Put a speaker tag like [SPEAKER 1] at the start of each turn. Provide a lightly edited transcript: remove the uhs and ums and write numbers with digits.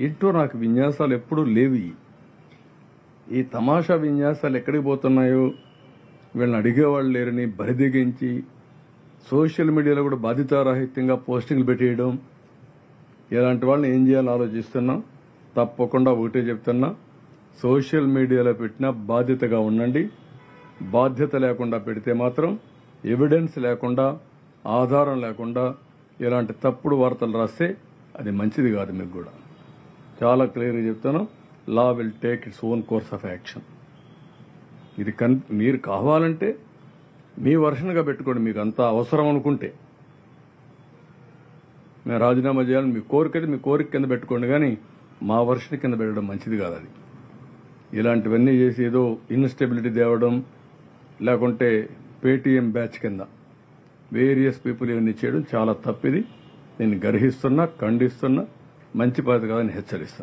[SPEAKER 1] ఏంటో నాకు విన్యాసాలు ఎప్పుడూ లేవి. ఈ తమాషా విన్యాసాలు ఎక్కడికి పోతున్నాయో వీళ్ళని అడిగేవాళ్ళు లేరని బరిదిగించి సోషల్ మీడియాలో కూడా బాధితారాహిత్యంగా పోస్టింగ్లు పెట్టేయడం, ఇలాంటి వాళ్ళని ఏం చేయాలో ఆలోచిస్తున్నాం. తప్పకుండా ఒకటే చెప్తున్నా, సోషల్ మీడియాలో పెట్టినా బాధ్యతగా ఉండండి. బాధ్యత లేకుండా పెడితే మాత్రం ఎవిడెన్స్ లేకుండా, ఆధారం లేకుండా ఇలాంటి తప్పుడు వార్తలు రాస్తే అది మంచిది కాదు. మీకు కూడా చాలా క్లియర్గా చెప్తాను, law will take its own course of action. ఇది మీరు కావాలంటే మీ వర్షన్గా పెట్టుకోండి, మీకు అంత అవసరం అనుకుంటే. మేము రాజీనామా చేయాలని మీ కోరికది మీ కోరిక కింద పెట్టుకోండి, కానీ మా వర్షన్ కింద పెట్టడం మంచిది కాదు. అది ఇలాంటివన్నీ చేసి ఏదో ఇన్స్టెబిలిటీ తేవడం, లేకుంటే పేటీఎం బ్యాచ్ కింద వేరియస్ పీపుల్ ఇవన్నీ చేయడం చాలా తప్పిది. నేను గర్హిస్తున్నా, ఖండిస్తున్నా, మంచి పద్ధతి కాదని హెచ్చరిస్తున్నా.